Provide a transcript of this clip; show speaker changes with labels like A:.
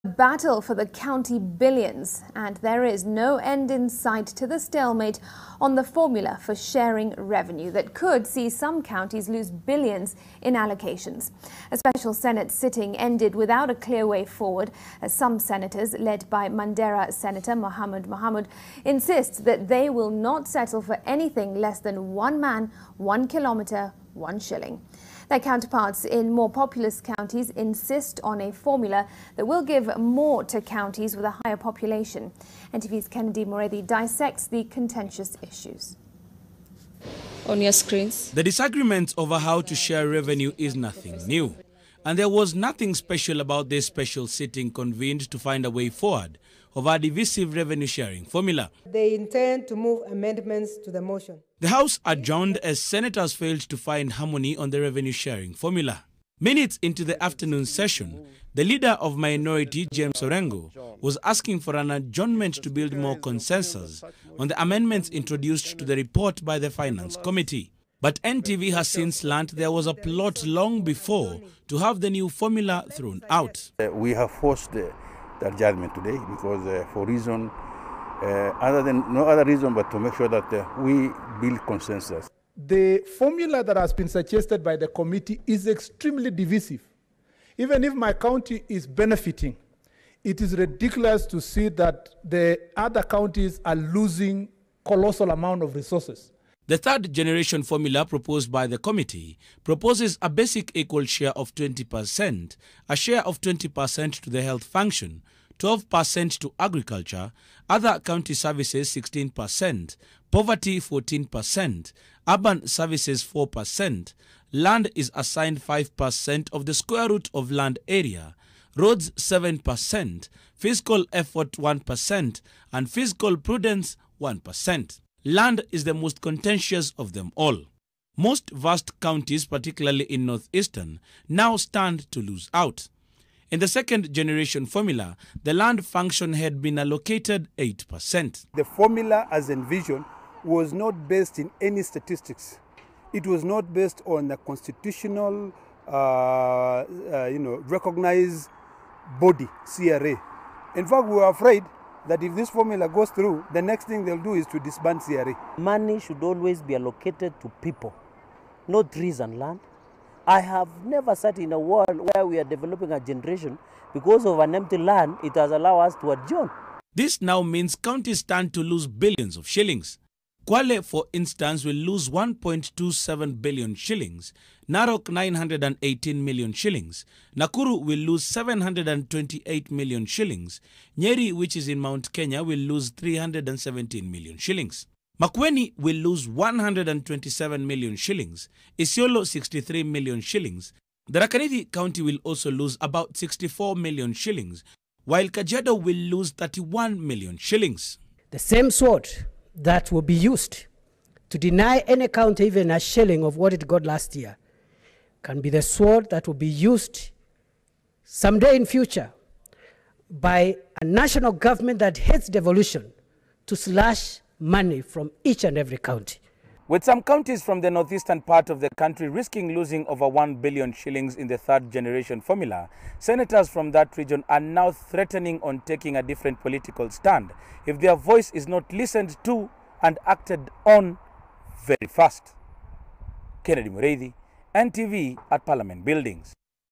A: Battle for the county billions, and there is no end in sight to the stalemate on the formula for sharing revenue that could see some counties lose billions in allocations. A special Senate sitting ended without a clear way forward, as some senators, led by Mandera Senator Mohammed, insist that they will not settle for anything less than one man, 1 kilometre, 1 shilling. Their counterparts in more populous counties insist on a formula that will give more to counties with a higher population. NTV's Kennedy Morethi dissects the contentious issues.
B: On your screens.
C: The disagreement over how to share revenue is nothing new. And there was nothing special about this special sitting convened to find a way forward of our divisive revenue sharing formula.
D: They intend to move amendments to the motion.
C: The House adjourned as senators failed to find harmony on the revenue sharing formula. Minutes into the afternoon session, the leader of minority, James Orengo, was asking for an adjournment to build more consensus on the amendments introduced to the report by the Finance Committee. But NTV has since learned there was a plot long before to have the new formula thrown out.
E: We have forced the adjournment today because for reason no other reason but to make sure that we build consensus.
F: The formula that has been suggested by the committee is extremely divisive. Even if my county is benefiting, it is ridiculous to see that the other counties are losing colossal amount of resources.
C: The third generation formula proposed by the committee proposes a basic equal share of 20%, a share of 20% to the health function, 12% to agriculture, other county services 16%, poverty 14%, urban services 4%, land is assigned 5% of the square root of land area, roads 7%, fiscal effort 1%, and fiscal prudence 1%. Land is the most contentious of them all. Most vast counties, particularly in northeastern, now stand to lose out. In the second generation formula, the land function had been allocated 8%.
G: The formula as envisioned was not based in any statistics. It was not based on a constitutional, recognized body, CRA. In fact, we were afraid that if this formula goes through, the next thing they'll do is to disband CRA.
H: Money should always be allocated to people, not trees and land. I have never sat in a world where we are developing a generation because of an empty land. It has allowed us to adjourn.
C: This now means counties stand to lose billions of shillings. Kwale, for instance, will lose 1.27 billion shillings, Narok 918 million shillings, Nakuru will lose 728 million shillings, Nyeri, which is in Mount Kenya, will lose 317 million shillings. Makueni will lose 127 million shillings, Isiolo 63 million shillings. The Tharaka County will also lose about 64 million shillings, while Kajiado will lose 31 million shillings.
I: The same sword that will be used to deny any county even a shilling of what it got last year can be the sword that will be used someday in future by a national government that hates devolution to slash money from each and every county.
C: With some counties from the northeastern part of the country risking losing over 1 billion shillings in the third generation formula, senators from that region are now threatening on taking a different political stand if their voice is not listened to and acted on very fast. Kennedy Morethi, NTV at Parliament Buildings.